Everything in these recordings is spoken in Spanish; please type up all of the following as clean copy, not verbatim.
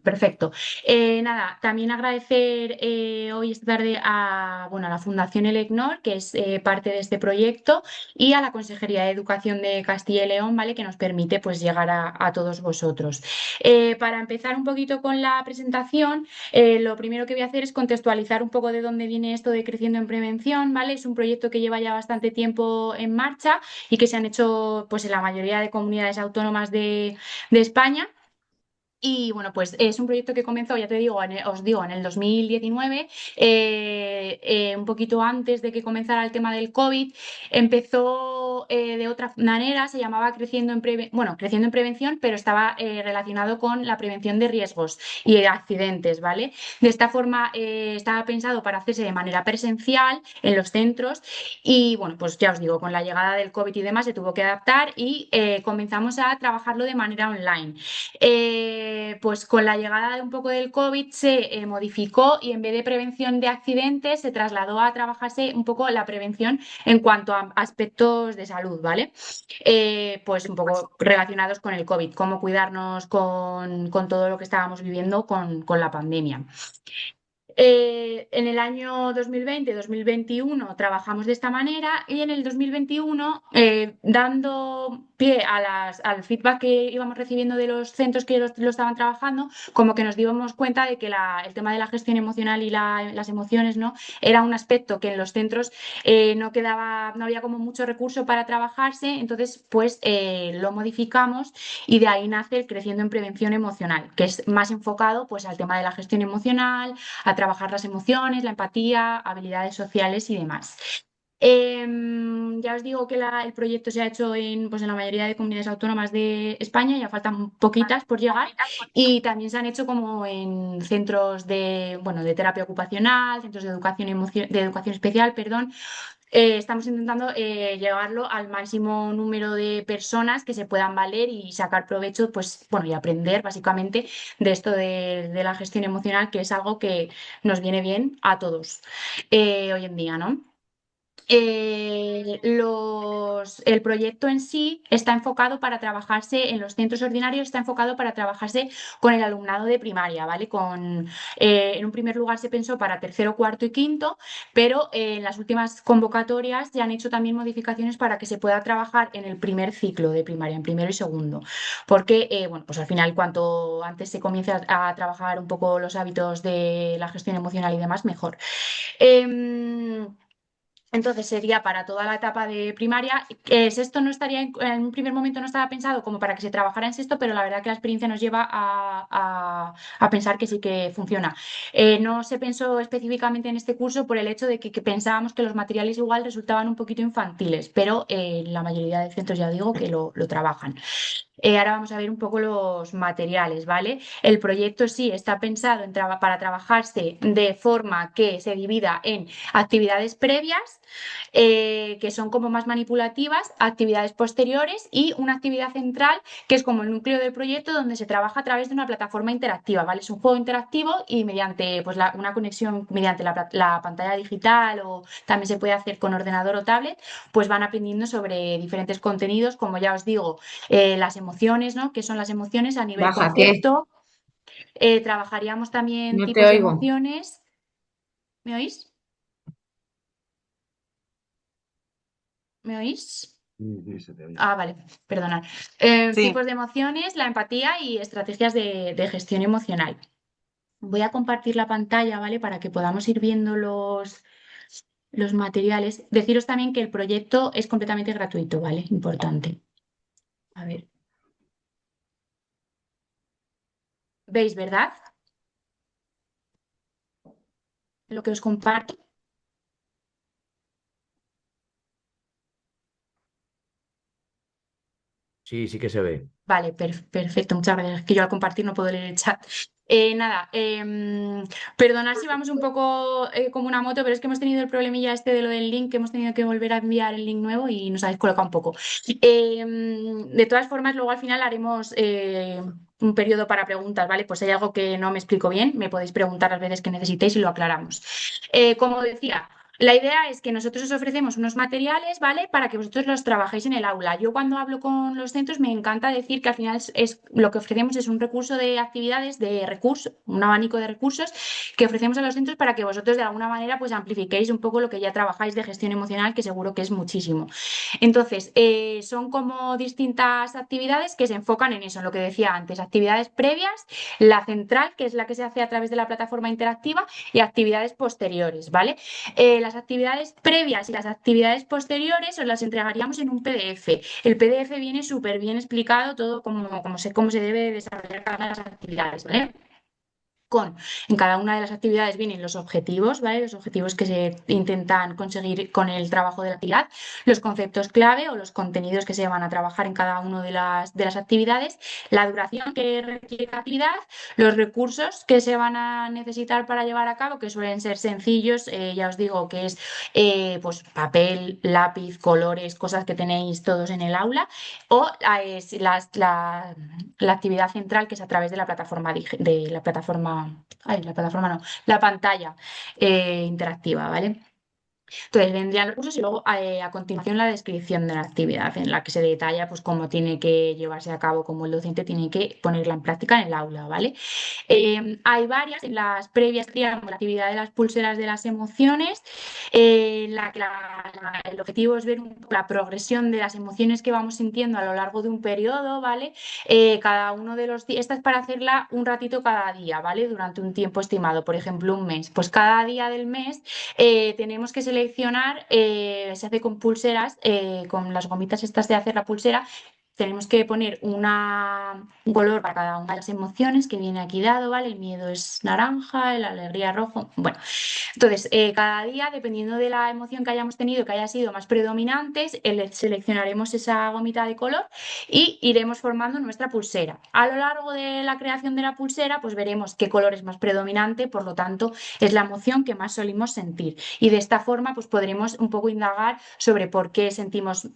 Perfecto. Nada, también agradecer hoy esta tarde bueno, a la Fundación Elecnor, que es parte de este proyecto, y a la Consejería de Educación de Castilla y León, ¿vale? Que nos permite pues, llegar a todos vosotros. Para empezar un poquito con la presentación, lo primero que voy a hacer es contextualizar un poco de dónde viene esto de Creciendo en Prevención, ¿vale? Es un proyecto que lleva ya bastante tiempo en marcha y que se han hecho pues, en la mayoría de comunidades autónomas de España. Y bueno, pues es un proyecto que comenzó, ya te digo, os digo, en el 2019, un poquito antes de que comenzara el tema del COVID. Empezó de otra manera, se llamaba Creciendo en Prevención, pero estaba relacionado con la prevención de riesgos y accidentes, ¿vale? De esta forma estaba pensado para hacerse de manera presencial en los centros y bueno, pues ya os digo, con la llegada del COVID y demás se tuvo que adaptar y comenzamos a trabajarlo de manera online. Pues con la llegada de un poco del COVID se modificó y en vez de prevención de accidentes se trasladó a trabajarse un poco la prevención en cuanto a aspectos de salud, ¿vale? Pues un poco relacionados con el COVID, cómo cuidarnos con todo lo que estábamos viviendo con la pandemia. En el año 2020-2021 trabajamos de esta manera y en el 2021, dando pie al feedback que íbamos recibiendo de los centros que lo estaban trabajando, como que nos dimos cuenta de que el tema de la gestión emocional y las emociones, ¿no? Era un aspecto que en los centros no había como mucho recurso para trabajarse, entonces pues lo modificamos y de ahí nace el Creciendo en Prevención Emocional, que es más enfocado pues al tema de la gestión emocional, a trabajar las emociones, la empatía, habilidades sociales y demás. Ya os digo que el proyecto se ha hecho pues en la mayoría de comunidades autónomas de España, ya faltan poquitas por llegar, y también se han hecho como en centros bueno, de terapia ocupacional, centros de de educación especial, perdón. Estamos intentando llevarlo al máximo número de personas que se puedan valer y sacar provecho, pues, bueno, y aprender básicamente de esto de la gestión emocional, que es algo que nos viene bien a todos hoy en día, ¿no? El proyecto en sí está enfocado para trabajarse en los centros ordinarios, está enfocado para trabajarse con el alumnado de primaria, ¿vale? En un primer lugar se pensó para tercero, cuarto y quinto, pero en las últimas convocatorias se han hecho también modificaciones para que se pueda trabajar en el primer ciclo de primaria, en primero y segundo, porque, bueno, pues al final cuanto antes se comience a trabajar un poco los hábitos de la gestión emocional y demás, mejor. Em, entonces sería para toda la etapa de primaria. Sexto no estaría, en un primer momento no estaba pensado como para que se trabajara en sexto, pero la verdad que la experiencia nos lleva a pensar que sí que funciona. No se pensó específicamente en este curso por el hecho de que pensábamos que los materiales igual resultaban un poquito infantiles, pero la mayoría de centros ya digo que lo trabajan. Ahora vamos a ver un poco los materiales, ¿vale? El proyecto sí está pensado para trabajarse de forma que se divida en actividades previas, que son como más manipulativas, actividades posteriores y una actividad central, que es como el núcleo del proyecto donde se trabaja a través de una plataforma interactiva, ¿vale? Es un juego interactivo y mediante pues, una conexión mediante la pantalla digital o también se puede hacer con ordenador o tablet, pues van aprendiendo sobre diferentes contenidos, como ya os digo, las emociones, ¿no? ¿Qué son las emociones a nivel Baja, ¿qué? concepto? Trabajaríamos también No te tipos de oigo. emociones. ¿Me oís? ¿Me oís? Sí, sí, se te oye. Ah, vale, perdonad. Sí. Tipos de emociones, la empatía y estrategias de gestión emocional. Voy a compartir la pantalla, ¿vale? Para que podamos ir viendo los materiales. Deciros también que el proyecto es completamente gratuito, ¿vale? Importante. A ver. ¿Veis, verdad? Lo que os comparto. Sí, sí que se ve. Vale, perfecto, muchas gracias. Es que yo al compartir no puedo leer el chat. Nada, perdonad si vamos un poco como una moto, pero es que hemos tenido el problemilla este de lo del link, que hemos tenido que volver a enviar el link nuevo y nos habéis colocado un poco. De todas formas, luego al final haremos un periodo para preguntas, ¿vale? Pues si hay algo que no me explico bien, me podéis preguntar las veces que necesitéis y lo aclaramos. Como decía. La idea es que nosotros os ofrecemos unos materiales, ¿vale? Para que vosotros los trabajéis en el aula. Yo cuando hablo con los centros me encanta decir que al final lo que ofrecemos es un recurso de actividades, de recursos, un abanico de recursos que ofrecemos a los centros para que vosotros de alguna manera pues amplifiquéis un poco lo que ya trabajáis de gestión emocional, que seguro que es muchísimo. Entonces, son como distintas actividades que se enfocan en eso, en lo que decía antes, actividades previas, la central, que es la que se hace a través de la plataforma interactiva, y actividades posteriores, ¿vale? Las actividades previas y las actividades posteriores os las entregaríamos en un PDF. El PDF viene súper bien explicado todo cómo se debe desarrollar cada una de las actividades, ¿vale? En cada una de las actividades vienen los objetivos, ¿vale? Los objetivos que se intentan conseguir con el trabajo de la actividad, los conceptos clave o los contenidos que se van a trabajar en cada una de las actividades, la duración que requiere la actividad, los recursos que se van a necesitar para llevar a cabo, que suelen ser sencillos, ya os digo que es pues papel, lápiz, colores, cosas que tenéis todos en el aula, o la actividad central que es a través de la plataforma, la plataforma no, la pantalla interactiva, ¿vale? Entonces vendrían los cursos y luego a continuación la descripción de la actividad en la que se detalla pues cómo tiene que llevarse a cabo, cómo el docente tiene que ponerla en práctica en el aula, ¿vale? Hay varias, en las previas teníamos la actividad de las pulseras de las emociones, el objetivo es ver la progresión de las emociones que vamos sintiendo a lo largo de un periodo, ¿vale? Cada uno de los días, esta es para hacerla un ratito cada día, ¿vale? Durante un tiempo estimado, por ejemplo, un mes. Pues cada día del mes tenemos que seleccionar, se hace con pulseras, con las gomitas estas de hacer la pulsera, tenemos que poner un color para cada una de las emociones que viene aquí dado, ¿vale? El miedo es naranja, la alegría rojo. Bueno, entonces, cada día, dependiendo de la emoción que hayamos tenido, que haya sido más predominantes, seleccionaremos esa gomita de color y iremos formando nuestra pulsera. A lo largo de la creación de la pulsera, pues veremos qué color es más predominante, por lo tanto, es la emoción que más solimos sentir. Y de esta forma, pues podremos un poco indagar sobre por qué sentimos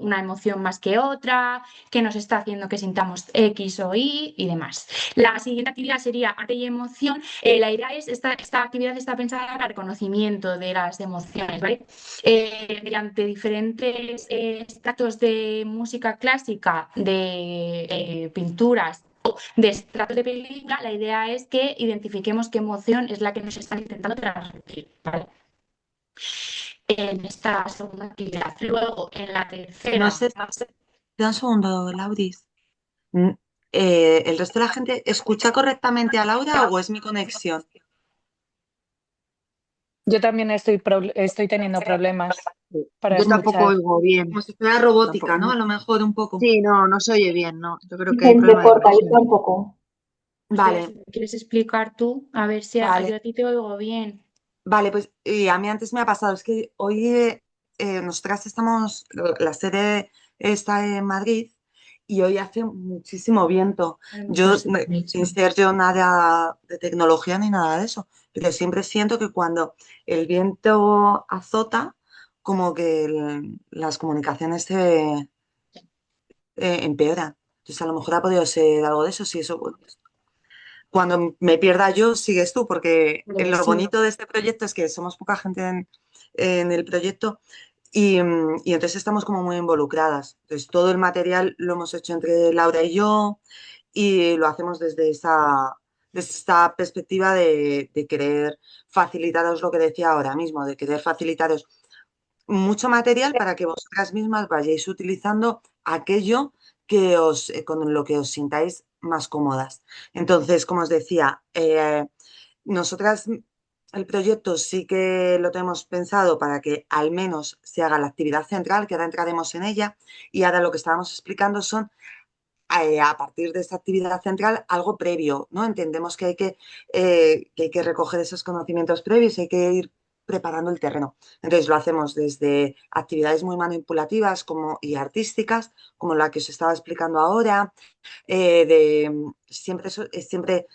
una emoción más que otra, qué nos está haciendo que sintamos X o Y demás. La siguiente actividad sería arte y emoción. La idea es, esta actividad está pensada para el reconocimiento de las emociones, ¿vale? Mediante diferentes estratos de música clásica, de pinturas, de estratos de película, la idea es que identifiquemos qué emoción es la que nos están intentando transmitir, ¿vale? En esta segunda actividad. Luego, en la No tercera. sé, espera un segundo, Lauris. Mm, ¿El resto de la gente escucha correctamente a Laura o es mi conexión? Yo también estoy teniendo problemas para Yo tampoco escuchar. oigo bien. Como si fuera robótica, ¿no? Tampoco. A lo mejor un poco. Sí, no, no se oye bien, no. Yo creo Y que se hay problema de entrecorta, yo conexión. tampoco. Espera, si Vale, me quieres explicar tú, a ver si yo vale, a ti te oigo bien. vale, pues a mí antes me ha pasado, es que hoy nosotras estamos, la sede está en Madrid y hoy hace muchísimo viento. A lo mejor Yo, se me ha dicho. sin ser yo nada de tecnología ni nada de eso, pero siempre siento que cuando el viento azota, como que las comunicaciones se empeoran. Entonces a lo mejor ha podido ser algo de eso, sí, eso, bueno, cuando me pierda yo, sigues tú, porque lo Sí. bonito de este proyecto es que somos poca gente en el proyecto y entonces estamos como muy involucradas. Entonces todo el material lo hemos hecho entre Laura y yo y lo hacemos desde esta perspectiva de querer facilitaros lo que decía ahora mismo, de querer facilitaros mucho material para que vosotras mismas vayáis utilizando aquello con lo que os sintáis más cómodas. Entonces, como os decía, nosotras el proyecto sí que lo tenemos pensado para que al menos se haga la actividad central, que ahora entraremos en ella, y ahora lo que estábamos explicando son a partir de esta actividad central algo previo, ¿no? Entendemos que hay que recoger esos conocimientos previos y hay que ir preparando el terreno. Entonces lo hacemos desde actividades muy manipulativas y artísticas, como la que os estaba explicando ahora, siempre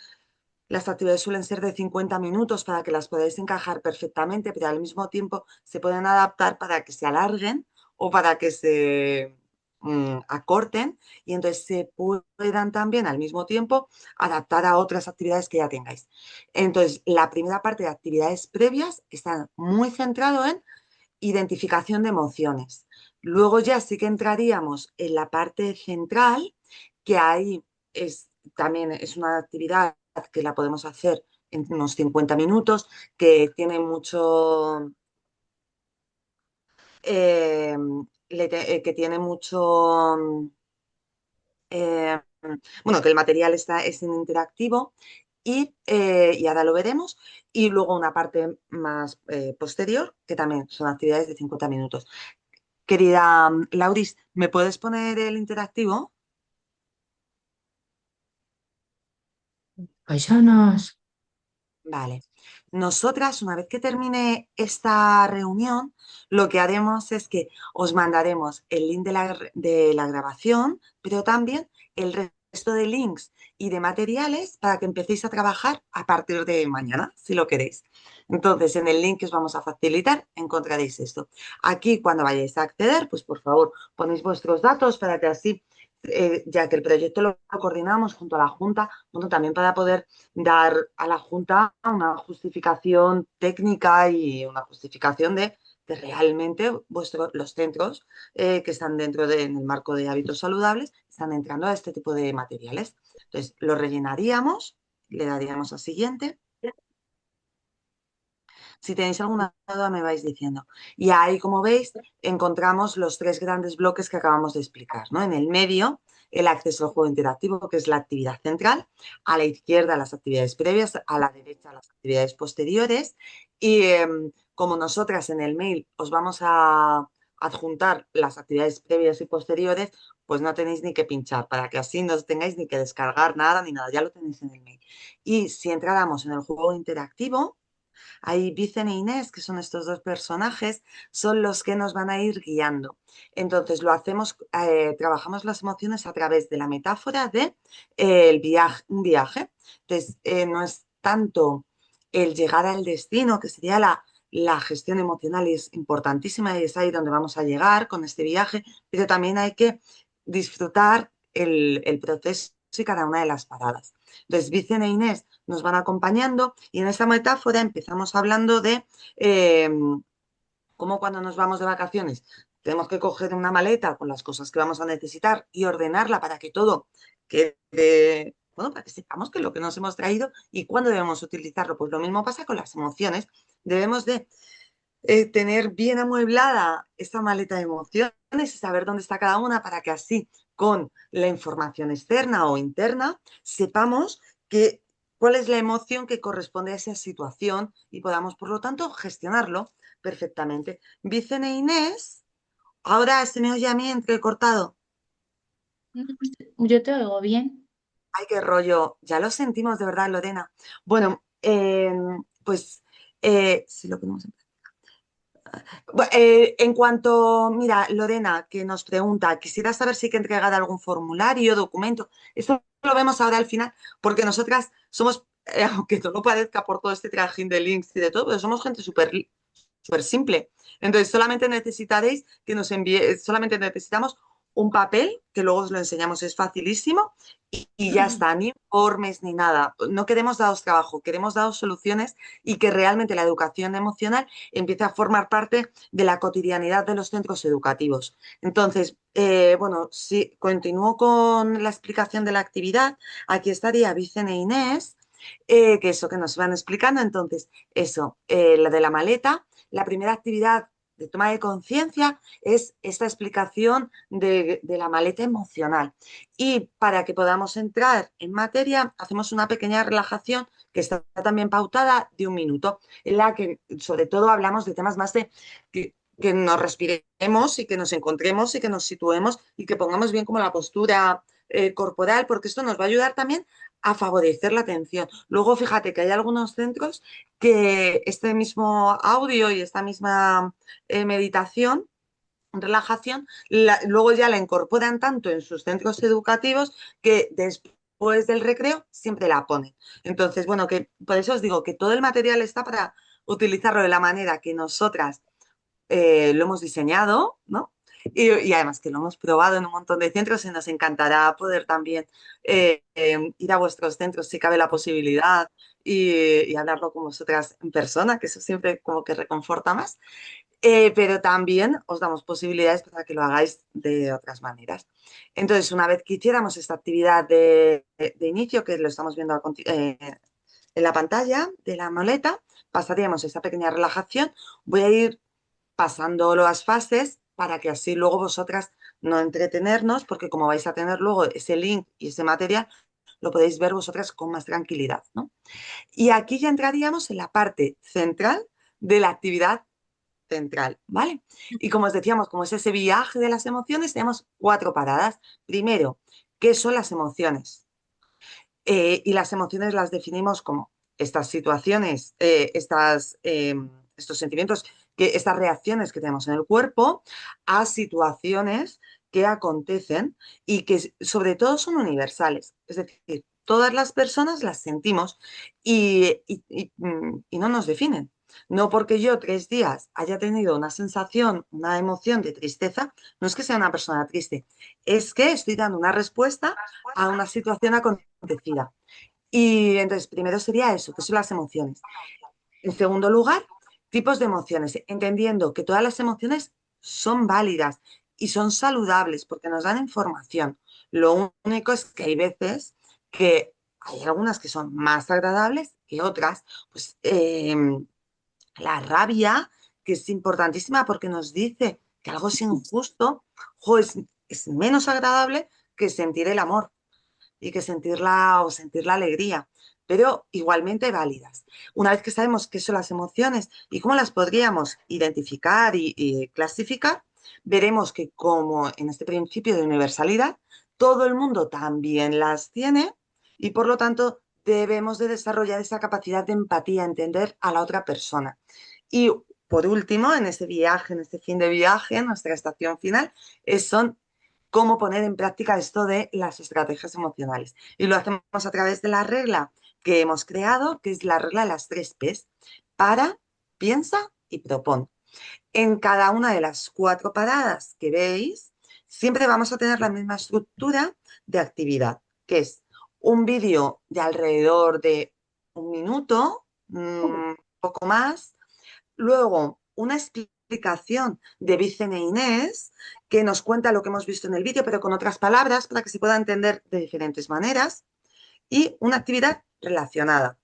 las actividades suelen ser de 50 minutos para que las podáis encajar perfectamente, pero al mismo tiempo se pueden adaptar para que se alarguen o para que se acorten y entonces se puedan también al mismo tiempo adaptar a otras actividades que ya tengáis. Entonces, la primera parte de actividades previas está muy centrado en identificación de emociones. Luego ya sí que entraríamos en la parte central, que ahí también es una actividad que la podemos hacer en unos 50 minutos, que tiene mucho, eh, que tiene mucho, eh, bueno, que el material es interactivo y ahora lo veremos. Y luego una parte más posterior, que también son actividades de 50 minutos. Querida Lauris, ¿me puedes poner el interactivo? Paisanas. Vale. Nosotras, una vez que termine esta reunión, lo que haremos es que os mandaremos el link de la grabación, pero también el resto de links y de materiales para que empecéis a trabajar a partir de mañana, si lo queréis. Entonces, en el link que os vamos a facilitar encontraréis esto. Aquí, cuando vayáis a acceder, pues por favor, ponéis vuestros datos para que así, ya que el proyecto lo coordinamos junto a la Junta, bueno, también para poder dar a la Junta una justificación técnica y una justificación de realmente los centros que están en el marco de hábitos saludables están entrando a este tipo de materiales. Entonces, lo rellenaríamos, le daríamos a siguiente. Si tenéis alguna duda me vais diciendo. Y ahí, como veis, encontramos los tres grandes bloques que acabamos de explicar, ¿no? En el medio, el acceso al juego interactivo, que es la actividad central. A la izquierda, las actividades previas. A la derecha, las actividades posteriores. Y como nosotras en el mail os vamos a adjuntar las actividades previas y posteriores, pues no tenéis ni que pinchar, para que así no tengáis ni que descargar nada ni nada, ya lo tenéis en el mail. Y si entráramos en el juego interactivo, ahí Vicen e Inés, que son estos dos personajes, son los que nos van a ir guiando. Entonces, lo hacemos, trabajamos las emociones a través de la metáfora de un viaje. Entonces, no es tanto el llegar al destino, que sería la gestión emocional y es importantísima y es ahí donde vamos a llegar con este viaje, pero también hay que disfrutar el proceso y cada una de las paradas. Entonces, Vicen e Inés nos van acompañando y en esta metáfora empezamos hablando de cómo cuando nos vamos de vacaciones tenemos que coger una maleta con las cosas que vamos a necesitar y ordenarla para que todo quede, bueno, para que sepamos que lo que nos hemos traído y cuándo debemos utilizarlo. Pues lo mismo pasa con las emociones. Debemos de tener bien amueblada esta maleta de emociones y saber dónde está cada una para que así, con la información externa o interna, sepamos que, cuál es la emoción que corresponde a esa situación y podamos, por lo tanto, gestionarlo perfectamente. Vicen e Inés, ahora se me oye a mí entrecortado. Yo te oigo bien. Ay, qué rollo. Ya lo sentimos de verdad, Lorena. Bueno, pues si lo podemos empezar. En cuanto, mira, Lorena, que nos pregunta, quisiera saber si hay que entregar algún formulario, documento. Esto lo vemos ahora al final, porque nosotras somos, aunque no lo parezca por todo este trajín de links y de todo, pero somos gente súper simple. Entonces, solamente necesitaréis que nos envíe, solamente necesitamos un papel, que luego os lo enseñamos, es facilísimo, y ya está, ni informes ni nada. No queremos daros trabajo, queremos daros soluciones y que realmente la educación emocional empiece a formar parte de la cotidianidad de los centros educativos. Entonces, bueno, si continúo con la explicación de la actividad, aquí estaría Vicen e Inés, que eso que nos van explicando. Entonces, eso, la de la maleta, la primera actividad de toma de conciencia es esta explicación de la maleta emocional. Y para que podamos entrar en materia, hacemos una pequeña relajación que está también pautada de 1 minuto, en la que sobre todo hablamos de temas más de que nos respiremos y que nos encontremos y que nos situemos y que pongamos bien como la postura corporal, porque esto nos va a ayudar también a favorecer la atención. Luego, fíjate que hay algunos centros que este mismo audio y esta misma meditación, relajación, luego ya la incorporan tanto en sus centros educativos que después del recreo siempre la ponen. Entonces, bueno, que por eso os digo que todo el material está para utilizarlo de la manera que nosotras lo hemos diseñado, ¿no? Y además que lo hemos probado en un montón de centros y nos encantará poder también ir a vuestros centros si cabe la posibilidad y hablarlo con vosotras en persona, que eso siempre como que reconforta más. Pero también os damos posibilidades para que lo hagáis de otras maneras. Entonces, una vez que hiciéramos esta actividad de inicio, que lo estamos viendo en la pantalla de la muleta, pasaríamos esta pequeña relajación. Voy a ir pasando las fases para que así luego vosotras no entretenernos, porque como vais a tener luego ese link y ese material, lo podéis ver vosotras con más tranquilidad, ¿no? Y aquí ya entraríamos en la parte central de la actividad central, ¿vale? Y como os decíamos, como es ese viaje de las emociones, tenemos 4 paradas. Primero, ¿qué son las emociones? Y las emociones las definimos como estas situaciones, estos sentimientos, estas reacciones que tenemos en el cuerpo a situaciones que acontecen y que sobre todo son universales. Es decir, todas las personas las sentimos y no nos definen. No porque yo 3 días haya tenido una sensación, una emoción de tristeza, no es que sea una persona triste, es que estoy dando una respuesta a una situación acontecida. Y entonces, primero sería eso, que son las emociones. En segundo lugar, tipos de emociones, entendiendo que todas las emociones son válidas y son saludables porque nos dan información. Lo único es que hay veces que hay algunas que son más agradables que otras. Pues la rabia, que es importantísima porque nos dice que algo es injusto, jo, es menos agradable que sentir el amor y que sentir la alegría, pero igualmente válidas. Una vez que sabemos qué son las emociones y cómo las podríamos identificar y clasificar, veremos que como en este principio de universalidad, todo el mundo también las tiene y por lo tanto debemos de desarrollar esa capacidad de empatía, entender a la otra persona. Y por último, en ese viaje, en este fin de viaje, en nuestra estación final, son cómo poner en práctica esto de las estrategias emocionales. Y lo hacemos a través de la regla que hemos creado, que es la regla de las 3 Ps. Para, piensa y propon. En cada una de las 4 paradas que veis, siempre vamos a tener la misma estructura de actividad, que es un vídeo de alrededor de 1 minuto, poco más. Luego, una explicación de Vicen e Inés que nos cuenta lo que hemos visto en el vídeo, pero con otras palabras para que se pueda entender de diferentes maneras. Y una actividad relacionada.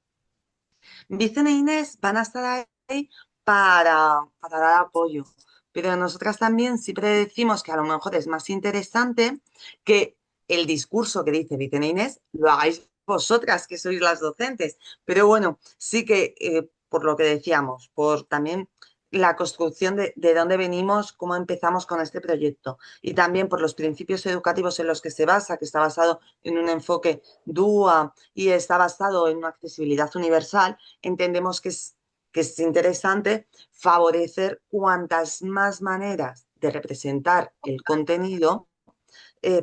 Vicen e Inés van a estar ahí para dar apoyo. Pero nosotras también siempre decimos que a lo mejor es más interesante que el discurso que dice Vicen e Inés lo hagáis vosotras, que sois las docentes. Pero bueno, sí que por lo que decíamos, por también la construcción de dónde venimos, cómo empezamos con este proyecto y también por los principios educativos en los que se basa, que está basado en un enfoque DUA y está basado en una accesibilidad universal, entendemos que es interesante favorecer cuantas más maneras de representar el contenido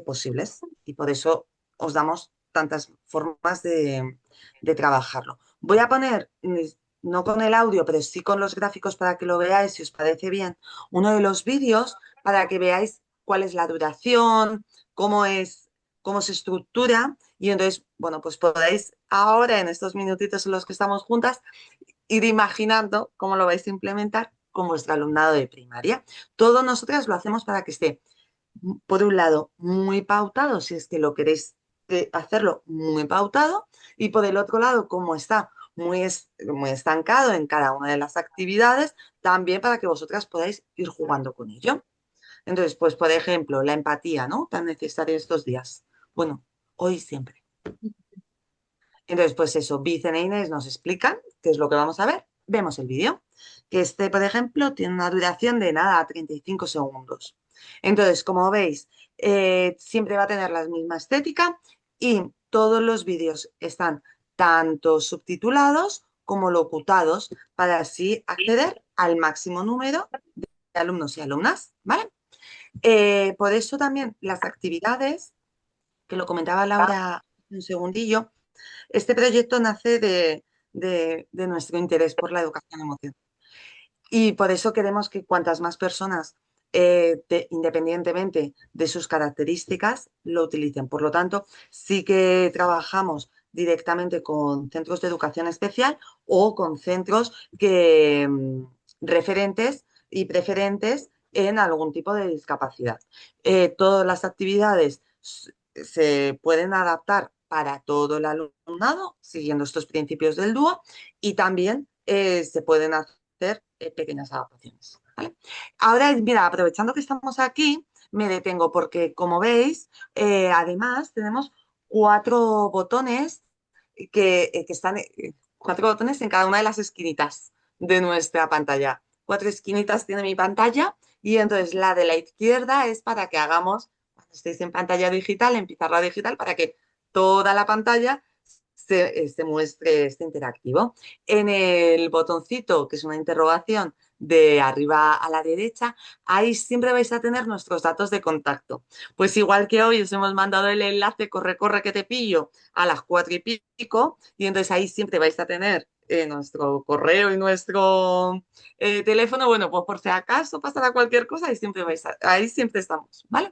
posibles y por eso os damos tantas formas de trabajarlo. Voy a poner, no con el audio, pero sí con los gráficos para que lo veáis, si os parece bien, uno de los vídeos para que veáis cuál es la duración, cómo se estructura y entonces, bueno, pues podéis ahora en estos minutitos en los que estamos juntas ir imaginando cómo lo vais a implementar con vuestro alumnado de primaria. Todos nosotras lo hacemos para que esté, por un lado, muy pautado, si es que lo queréis hacerlo muy pautado, y por el otro lado, como está muy estancado en cada una de las actividades, también para que vosotras podáis ir jugando con ello. Entonces, pues, por ejemplo, la empatía, ¿no? Tan necesaria estos días. Bueno, hoy y siempre. Entonces, pues eso, Vicen e Inés nos explican qué es lo que vamos a ver. Vemos el vídeo, que este, por ejemplo, tiene una duración de nada, 35 segundos. Entonces, como veis, siempre va a tener la misma estética y todos los vídeos están tanto subtitulados como locutados para así acceder al máximo número de alumnos y alumnas, ¿vale? Por eso también las actividades, que lo comentaba Laura un segundillo, este proyecto nace de nuestro interés por la educación emocional y por eso queremos que cuantas más personas independientemente de sus características, lo utilicen. Por lo tanto, sí que trabajamos directamente con centros de educación especial o con centros que referentes y preferentes en algún tipo de discapacidad. Todas las actividades se pueden adaptar para todo el alumnado, siguiendo estos principios del dúo, y también se pueden hacer pequeñas adaptaciones. ¿Vale? Ahora, mira, aprovechando que estamos aquí, me detengo porque, como veis, además tenemos 4 botones que están, 4 botones en cada una de las esquinitas de nuestra pantalla. 4 esquinitas tiene mi pantalla y entonces la de la izquierda es para que hagamos, cuando estéis en pantalla digital, en pizarra digital, para que toda la pantalla se muestre este interactivo. En el botoncito, que es una interrogación, de arriba a la derecha, ahí siempre vais a tener nuestros datos de contacto. Pues igual que hoy os hemos mandado el enlace, corre, corre que te pillo, a las 4:00 y entonces ahí siempre vais a tener nuestro correo y nuestro teléfono. Bueno, pues por si acaso pasará cualquier cosa, ahí siempre estamos, ¿vale?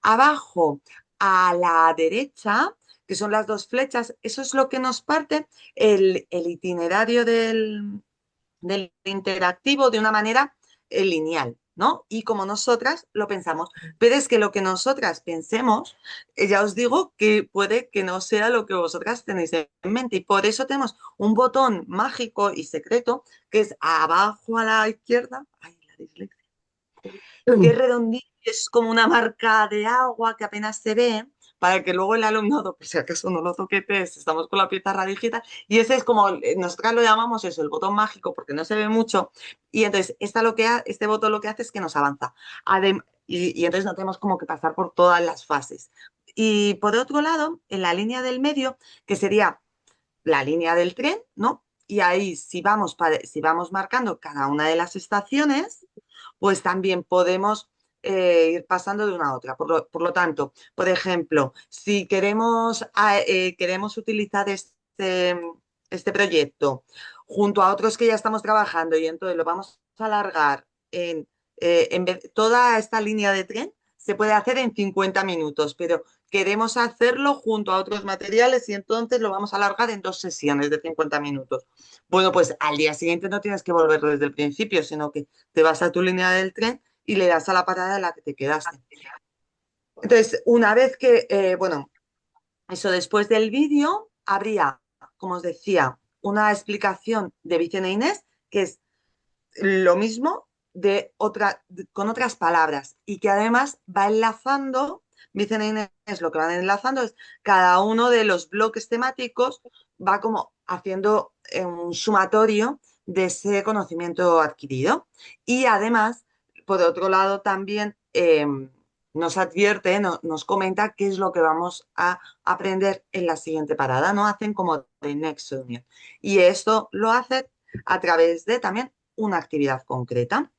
Abajo a la derecha, que son las 2 flechas, eso es lo que nos parte el itinerario del interactivo de una manera lineal, ¿no? Y como nosotras lo pensamos. Pero es que lo que nosotras pensemos, ya os digo que puede que no sea lo que vosotras tenéis en mente. Y por eso tenemos un botón mágico y secreto que es abajo a la izquierda. Ay, la dislexia. Que es redondito, es como una marca de agua que apenas se ve, para que luego el alumnado, por si acaso no lo toquetes, estamos con la pizarra digital, y ese es como, nosotros lo llamamos eso, el botón mágico, porque no se ve mucho, y entonces este botón lo que hace es que nos avanza, y entonces no tenemos como que pasar por todas las fases. Y por otro lado, en la línea del medio, que sería la línea del tren, ¿no? Y ahí si vamos marcando cada una de las estaciones, pues también podemos ir pasando de una a otra. Por lo tanto, por ejemplo, si queremos utilizar este proyecto junto a otros que ya estamos trabajando y entonces lo vamos a alargar toda esta línea de tren se puede hacer en 50 minutos, pero queremos hacerlo junto a otros materiales y entonces lo vamos a alargar en 2 sesiones de 50 minutos. Bueno, pues al día siguiente no tienes que volver desde el principio, sino que te vas a tu línea del tren y le das a la parada en la que te quedaste. Entonces, una vez que, bueno, eso después del vídeo, habría, como os decía, una explicación de Vicente e Inés, que es lo mismo con otras palabras y que además va enlazando, Vicente e Inés lo que van enlazando es cada uno de los bloques temáticos va como haciendo un sumatorio de ese conocimiento adquirido. Y además, por otro lado, también nos advierte, nos comenta qué es lo que vamos a aprender en la siguiente parada, ¿no? Hacen como de nexo union. Y esto lo hace a través de también una actividad concreta.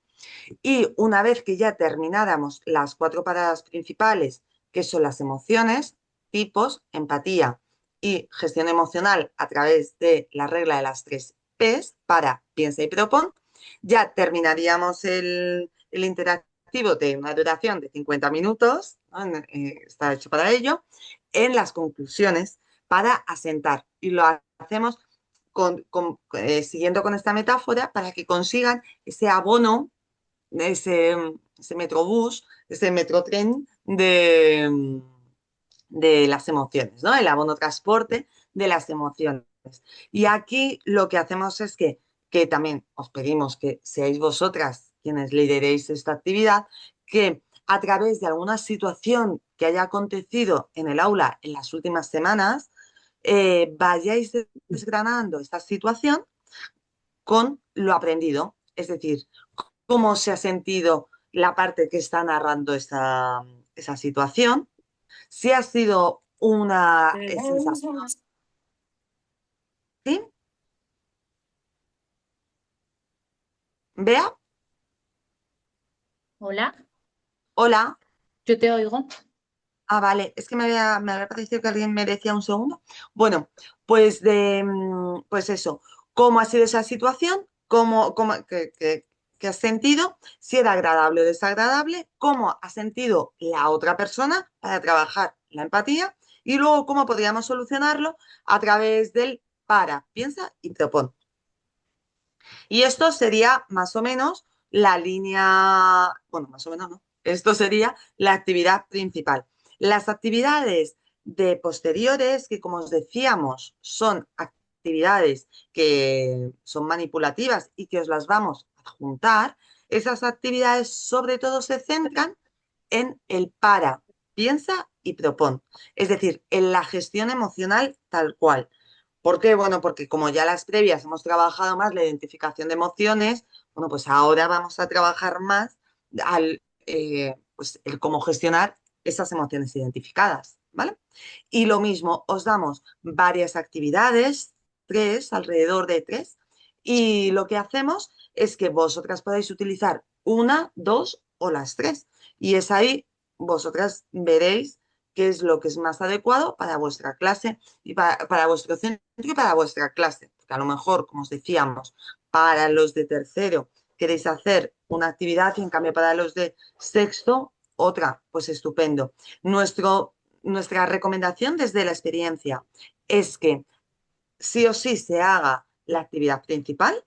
Y una vez que ya termináramos las 4 paradas principales, que son las emociones, tipos, empatía y gestión emocional a través de la regla de las 3 Ps para piensa y propon, ya terminaríamos el interactivo de una duración de 50 minutos, ¿no? Está hecho para ello, en las conclusiones para asentar. Y lo hacemos siguiendo con esta metáfora para que consigan ese abono, ese metrobús, ese metrotren de las emociones, ¿no? El abono transporte de las emociones. Y aquí lo que hacemos es que también os pedimos que seáis vosotras quienes lideréis esta actividad, que a través de alguna situación que haya acontecido en el aula en las últimas semanas, vayáis desgranando esta situación con lo aprendido, es decir, cómo se ha sentido la parte que está narrando esa situación, si ha sido una sensación, ¿sí? Bea, Hola, hola. yo te oigo. Ah, vale, es que me había parecido que alguien me decía un segundo. Bueno, pues eso, ¿cómo ha sido esa situación? ¿Qué que has sentido, si era agradable o desagradable, cómo ha sentido la otra persona para trabajar la empatía y luego cómo podríamos solucionarlo a través del para, piensa y propone. Y esto sería más o menos la línea, bueno, más o menos no, esto sería la actividad principal. Las actividades de posteriores, que como os decíamos, son actividades que son manipulativas y que os las vamos a juntar, esas actividades sobre todo se centran en el para, piensa y propon. Es decir, en la gestión emocional tal cual. ¿Por qué? Bueno, porque como ya las previas hemos trabajado más la identificación de emociones, bueno, pues ahora vamos a trabajar más pues el cómo gestionar esas emociones identificadas, ¿vale? Y lo mismo, os damos varias actividades, alrededor de 3, y lo que hacemos es que vosotras podéis utilizar una, dos o las 3. Y es ahí, vosotras veréis qué es lo que es más adecuado para vuestra clase y para vuestro centro y para vuestra clase. Porque a lo mejor, como os decíamos, para los de tercero queréis hacer una actividad y en cambio para los de sexto otra. Pues estupendo. Nuestra recomendación desde la experiencia es que sí o sí se haga la actividad principal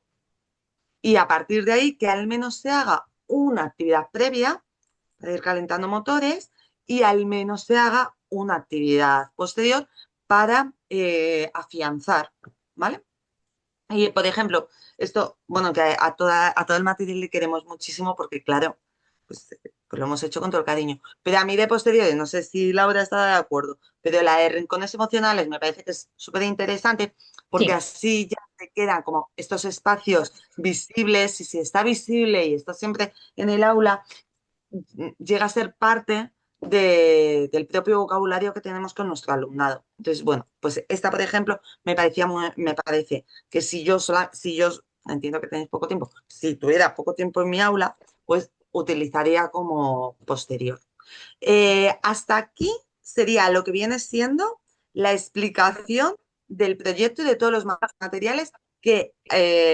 y a partir de ahí que al menos se haga una actividad previa para ir calentando motores y al menos se haga una actividad posterior para afianzar, ¿vale? Y, por ejemplo, esto, bueno, que a todo el material le queremos muchísimo porque, claro, pues, pues lo hemos hecho con todo el cariño. Pero a mí de posteriores, no sé si Laura está de acuerdo, pero la de rincones emocionales me parece que es súper interesante porque Sí. así ya te quedan como estos espacios visibles y si está visible y está siempre en el aula, llega a ser parte del propio vocabulario que tenemos con nuestro alumnado. Entonces, bueno, pues esta, por ejemplo, me parece que si yo entiendo que tenéis poco tiempo, si tuviera poco tiempo en mi aula, pues utilizaría como posterior. Hasta aquí sería lo que viene siendo la explicación del proyecto y de todos los materiales que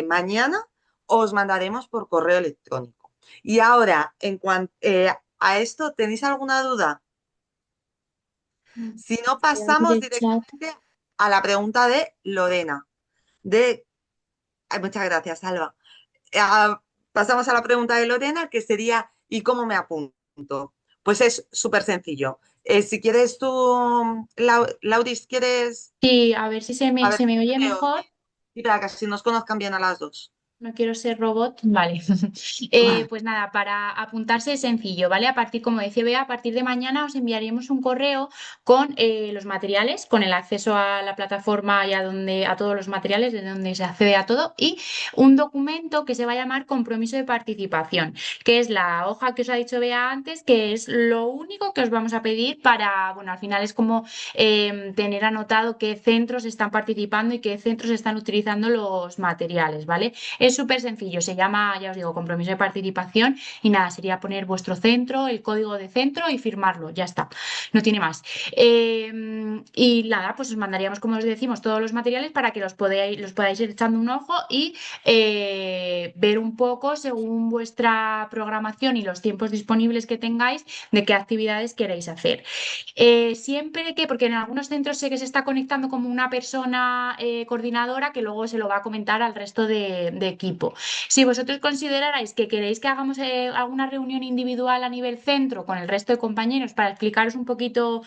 mañana os mandaremos por correo electrónico. Y ahora, en cuanto a esto, ¿tenéis alguna duda? Si no, Voy a abrir pasamos el chat. directamente a la pregunta de Lorena. Ay, muchas gracias, Alba. Pasamos a la pregunta de Lorena, que sería, ¿y cómo me apunto? Pues es súper sencillo. Si quieres tú, Lauris, ¿quieres? Sí, a ver si A ver se me si oye te mejor. oye. Y para que así nos conozcan bien a las dos. No quiero ser robot, vale. Pues nada, para apuntarse es sencillo, ¿vale? A partir, como decía Bea, a partir de mañana os enviaremos un correo con los materiales, con el acceso a la plataforma y a todos los materiales, de donde se accede a todo, y un documento que se va a llamar compromiso de participación, que es la hoja que os ha dicho Bea antes, que es lo único que os vamos a pedir para, bueno, al final es como tener anotado qué centros están participando y qué centros están utilizando los materiales, ¿vale? Es súper sencillo, se llama, ya os digo, compromiso de participación y nada, sería poner vuestro centro, el código de centro y firmarlo, ya está, no tiene más. Y nada, pues os mandaríamos, como os decimos, todos los materiales para que los podáis ir echando un ojo y ver un poco según vuestra programación y los tiempos disponibles que tengáis de qué actividades queréis hacer. Siempre que, porque en algunos centros sé que se está conectando como una persona coordinadora que luego se lo va a comentar al resto de equipo. Si vosotros considerarais que queréis que hagamos alguna reunión individual a nivel centro con el resto de compañeros para explicaros un poquito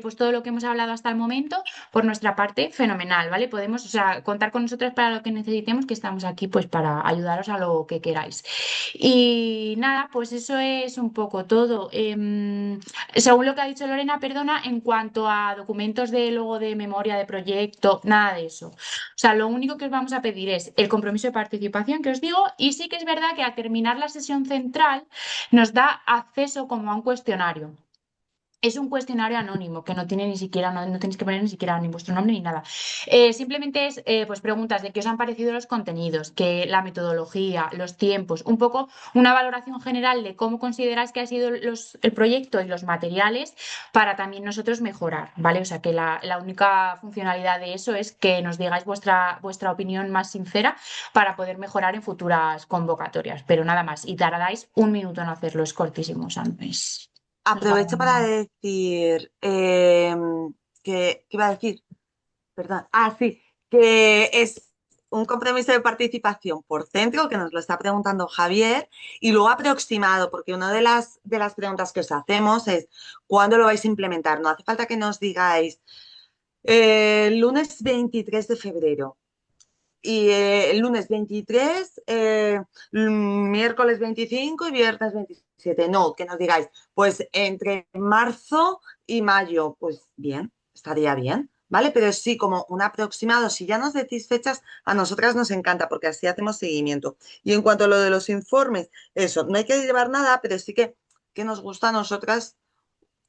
pues todo lo que hemos hablado hasta el momento, por nuestra parte, fenomenal, ¿vale? Podemos, o sea, contar con nosotros para lo que necesitemos, que estamos aquí pues para ayudaros a lo que queráis. Y nada, pues eso es un poco todo. Según lo que ha dicho Lorena, perdona, en cuanto a documentos de luego de memoria de proyecto, nada de eso. O sea, lo único que os vamos a pedir es el compromiso de participación que os digo y sí que es verdad que al terminar la sesión central nos da acceso como a un cuestionario. Es un cuestionario anónimo que no tiene ni siquiera, no tenéis que poner ni siquiera ni vuestro nombre ni nada. Simplemente es pues preguntas de qué os han parecido los contenidos, que la metodología, los tiempos, un poco una valoración general de cómo consideráis que ha sido el proyecto y los materiales para también nosotros mejorar, ¿vale? O sea que la única funcionalidad de eso es que nos digáis vuestra opinión más sincera para poder mejorar en futuras convocatorias, pero nada más. Y tardáis un minuto en hacerlo, es cortísimo, o sea, no es Aprovecho para nada. decir ¿qué iba a decir? Perdón. Ah, sí, que es un compromiso de participación por centro, que nos lo está preguntando Javier, y luego aproximado, porque una de las preguntas que os hacemos es ¿cuándo lo vais a implementar? No hace falta que nos digáis el lunes 23 de febrero. Y el lunes 23, miércoles 25 y viernes 27. No, que nos digáis, pues entre marzo y mayo, pues bien, estaría bien, ¿vale? Pero sí, como un aproximado, si ya nos decís fechas, a nosotras nos encanta porque así hacemos seguimiento. Y en cuanto a lo de los informes, eso, no hay que llevar nada, pero sí que nos gusta a nosotras,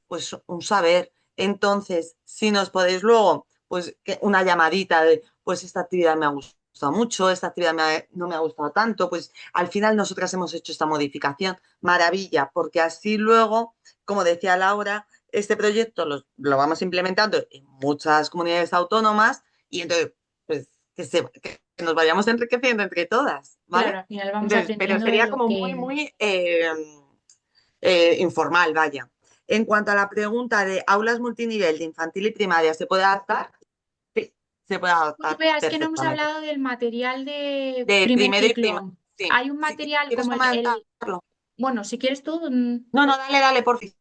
pues un saber. Entonces, si nos podéis luego, pues una llamadita de, pues esta actividad me ha gustado mucho, esta actividad no me ha gustado tanto, pues al final nosotras hemos hecho esta modificación. Maravilla, porque así luego, como decía Laura, este proyecto lo vamos implementando en muchas comunidades autónomas y entonces, pues que nos vayamos enriqueciendo entre todas, Claro, ¿vale? al final vamos Entonces, pero aprendiendo de sería lo como muy, que... muy informal, vaya. En cuanto a la pregunta de aulas multinivel de infantil y primaria, ¿se puede adaptar? Sí, se puede Uy, adaptar vea, es que no hemos perfectamente. hablado del material de De primer primero y prima, ciclo. sí. Hay un Si material quieres como comentarlo. bueno, si quieres tú, No, no, dale, dale, por fin.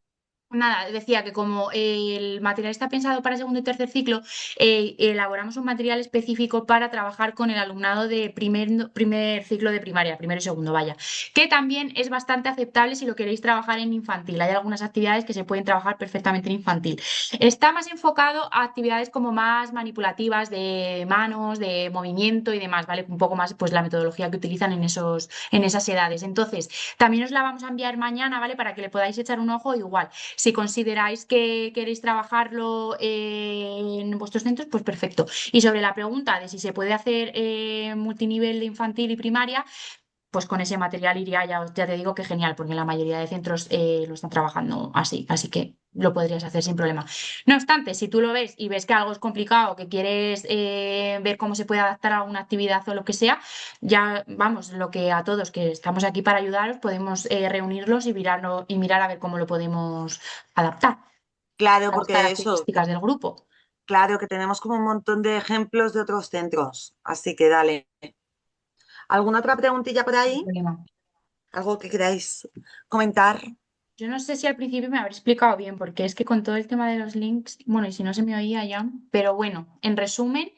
nada, decía que como el material está pensado para segundo y tercer ciclo, elaboramos un material específico para trabajar con el alumnado de primer ciclo de primaria, primero y segundo, vaya, que también es bastante aceptable si lo queréis trabajar en infantil. Hay algunas actividades que se pueden trabajar perfectamente en infantil. Está más enfocado a actividades como más manipulativas de manos, de movimiento y demás, ¿vale? Un poco más pues la metodología que utilizan en esas edades. Entonces, también os la vamos a enviar mañana, ¿vale? Para que le podáis echar un ojo igual. Si consideráis que queréis trabajarlo en vuestros centros, pues perfecto. Y sobre la pregunta de si se puede hacer multinivel de infantil y primaria, pues con ese material iría ya te digo que genial, porque la mayoría de centros lo están trabajando así que lo podrías hacer sin problema. No obstante, si tú lo ves y ves que algo es complicado, que quieres ver cómo se puede adaptar a alguna actividad o lo que sea, ya vamos, lo que a todos que estamos aquí para ayudaros, podemos reunirlos y mirar a ver cómo lo podemos adaptar Claro, a las porque eso, características del grupo. claro que tenemos como un montón de ejemplos de otros centros. Así que dale. ¿Alguna otra preguntilla por Sin ahí? problema. ¿Algo que queráis comentar? Yo no sé si al principio me habré explicado bien, porque es que con todo el tema de los links, bueno, y si no se me oía ya, pero bueno, en resumen,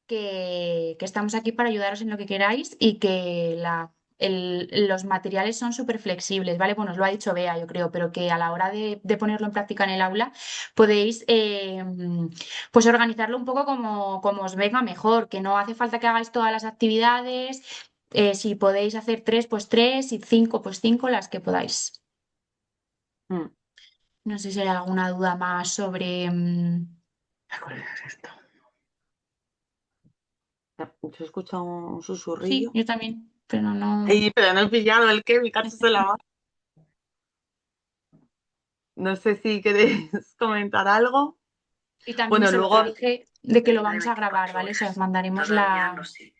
que estamos aquí para ayudaros en lo que queráis y que los materiales son súper flexibles, ¿vale? Bueno, os lo ha dicho Bea, yo creo, pero que a la hora de ponerlo en práctica en el aula podéis pues organizarlo un poco como os venga mejor, que no hace falta que hagáis todas las actividades, si podéis hacer tres, pues tres, y cinco, pues cinco, las que podáis. Mm. No sé si hay alguna duda más sobre... Yo escucho un Sí, susurrillo. yo también, pero no... Ay, pero no he pillado el que, mi cacho se la va. No sé si queréis comentar algo. Y también Bueno, eso, lo que luego, dije de que lo Periodo de vamos a grabar, 24 ¿vale? O sea, os horas. mandaremos Todavía no la... sé.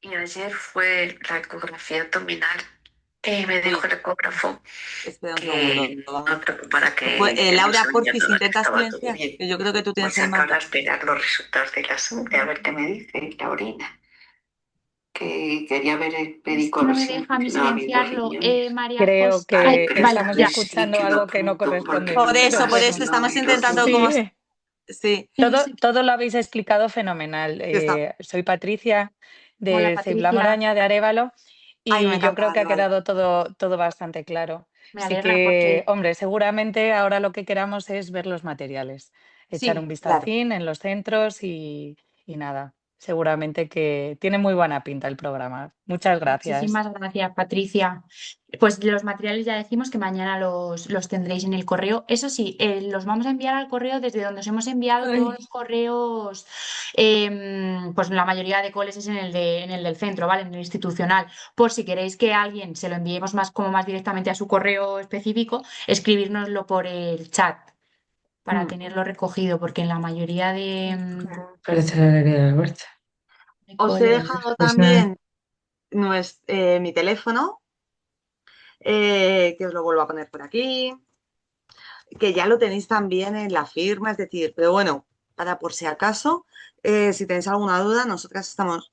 Y ayer fue la ecografía abdominal. Me dijo uy, el ecógrafo espera un segundo. que no me preocupara que el Laura, examen porfis, abdominal intenta estaba todo silenciar, bien. que yo creo que tú tienes Pues el acabo de mando. esperar los resultados de la sangre a ver qué me dice la orina. Que quería ver el Es médico que a no ver me si me deja a mí funcionaban bien los silenciarlo, riñones. María Creo José. Ay, que Pero vale, estamos entonces ya. sí escuchando que lo algo que no apunto porque corresponde. Por me eso, Pero por parece eso bueno, estamos intentando maravilloso. como... sí, Sí, Sí, sí, todo lo habéis explicado fenomenal. que está. Soy Patricia hola de Ceibla Patricia, Moraña, de Arévalo, Ay, me y yo encanta, creo que vale, ha vale. quedado todo bastante claro. me Así alegra que, porque hombre, seguramente ahora lo que queramos es ver los materiales, echar un sí, Claro. vistacín en los centros y nada. seguramente que tiene muy buena pinta el programa. Muchas gracias. Muchísimas gracias, Patricia. Pues los materiales ya decimos que mañana los tendréis en el correo. Eso sí, los vamos a enviar al correo desde donde os hemos enviado todos los correos. Pues la mayoría de coles es en el del centro, ¿vale? En el institucional. Por si queréis que alguien se lo enviemos más directamente a su correo específico, escribírnoslo por el chat para tenerlo recogido, porque en la mayoría Parece la alegría de la huerta. de Os he coles. dejado Pues nada. también mi teléfono, que os lo vuelvo a poner por aquí, que ya lo tenéis también en la firma, es decir, pero bueno, para por si acaso, si tenéis alguna duda, nosotras estamos.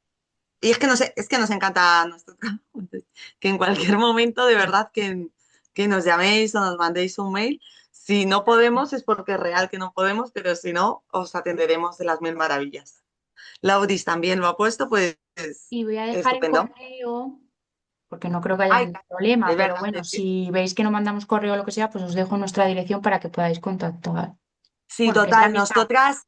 Y es que no sé, es que nos encanta nuestro trabajo, entonces, que en cualquier momento, de verdad, que nos llaméis o nos mandéis un mail. Si no podemos, es porque es real que no podemos, pero si no, os atenderemos de las mil maravillas. Laudis también lo ha puesto, pues Y voy a dejar el estupendo. correo, porque no creo que haya Ay, ningún problema, es pero verdad, bueno, es que si veis que no mandamos correo o lo que sea, pues os dejo nuestra dirección para que podáis contactar. sí, Bueno, que es la total, misma, nosotras,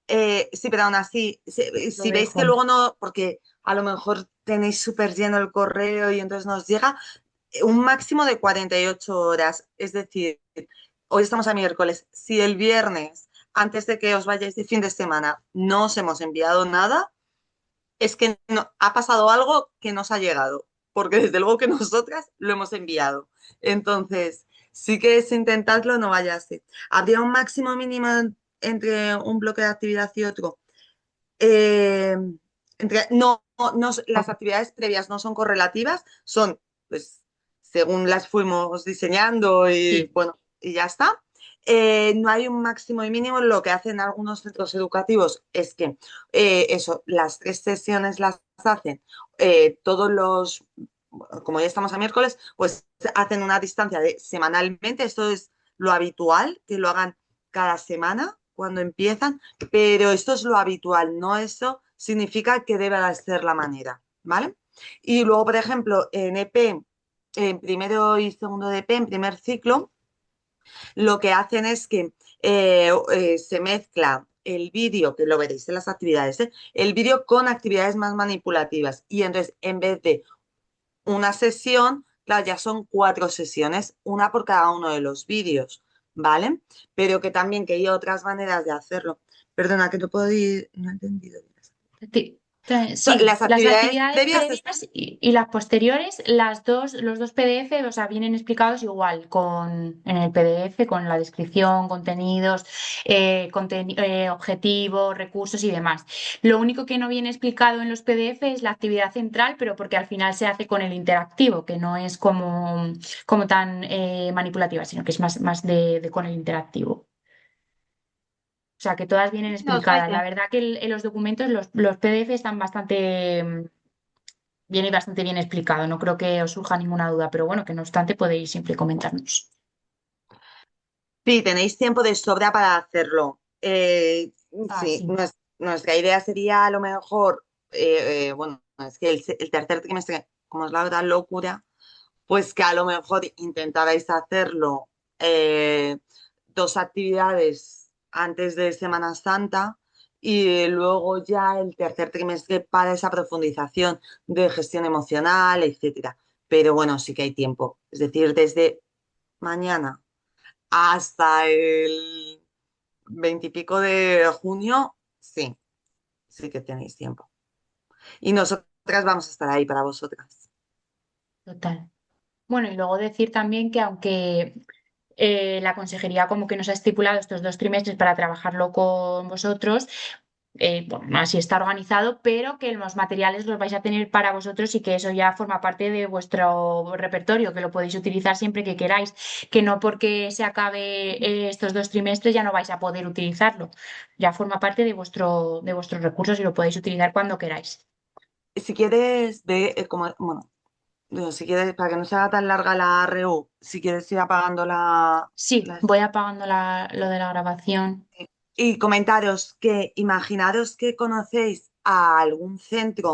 sí, pero aún así, lo si veis dejo. que luego no, porque a lo mejor tenéis súper lleno el correo y entonces nos llega un máximo de 48 horas, es decir, hoy estamos a miércoles, si el viernes, antes de que os vayáis de fin de semana, no os hemos enviado nada, es que ha pasado algo que nos ha llegado, porque desde luego que nosotras lo hemos enviado. Entonces, sí que es intentadlo, no vaya a ser. Habría un máximo mínimo entre un bloque de actividad y otro. Eh, no, las actividades previas no son correlativas, son, pues, según las fuimos diseñando y, Sí. bueno, y ya está. No hay un máximo y mínimo. Lo que hacen algunos centros educativos es que las 3 sesiones las hacen todos los, como ya estamos a miércoles, pues hacen una distancia de semanalmente. Esto es lo habitual, que lo hagan cada semana cuando empiezan, pero esto es lo habitual, no eso significa que deba ser la manera, ¿vale? Y luego, por ejemplo, en EP, en primero y segundo de EP, en primer ciclo, lo que hacen es que se mezcla el vídeo, que lo veréis en las actividades, el vídeo con actividades más manipulativas. Y entonces, en vez de una sesión, claro, ya son 4 sesiones, una por cada uno de los vídeos, ¿vale? Pero que también que hay otras maneras de hacerlo. Perdona, que no puedo ir, no he entendido bien. Sí, Las las actividades actividades previas están. previas y las posteriores, los dos PDF, o sea, vienen explicados igual en el PDF, con la descripción, contenidos, objetivos, recursos y demás. Lo único que no viene explicado en los PDF es la actividad central, pero porque al final se hace con el interactivo, que no es como tan manipulativa, sino que es más con el interactivo. O sea, que todas vienen Nos explicadas. La vaya. verdad que en los documentos, los PDF están viene bastante bien explicado. No creo que os surja ninguna duda, pero bueno, que no obstante podéis siempre comentarnos. Sí, tenéis tiempo de sobra para hacerlo. Sí, Sí. nuestra idea sería a lo mejor, bueno, es que el tercer trimestre, como es la gran locura, pues que a lo mejor intentarais hacerlo 2 actividades antes de Semana Santa y luego ya el tercer trimestre para esa profundización de gestión emocional, etcétera. Pero bueno, sí que hay tiempo. Es decir, desde mañana hasta el 20 y pico de junio, sí, sí que tenéis tiempo. Y nosotras vamos a estar ahí para vosotras. Total. Bueno, y luego decir también que aunque la consejería como que nos ha estipulado estos 2 trimestres para trabajarlo con vosotros, bueno, así está organizado, pero que los materiales los vais a tener para vosotros y que eso ya forma parte de vuestro repertorio, que lo podéis utilizar siempre que queráis, que no porque se acabe estos 2 trimestres ya no vais a poder utilizarlo, ya forma parte de vuestros recursos y lo podéis utilizar cuando queráis. Si quieres, bueno, si quieres, para que no se haga tan larga la RU, si quieres ir apagando Sí, voy apagando lo de la grabación. y comentaros que imaginaros que conocéis a algún centro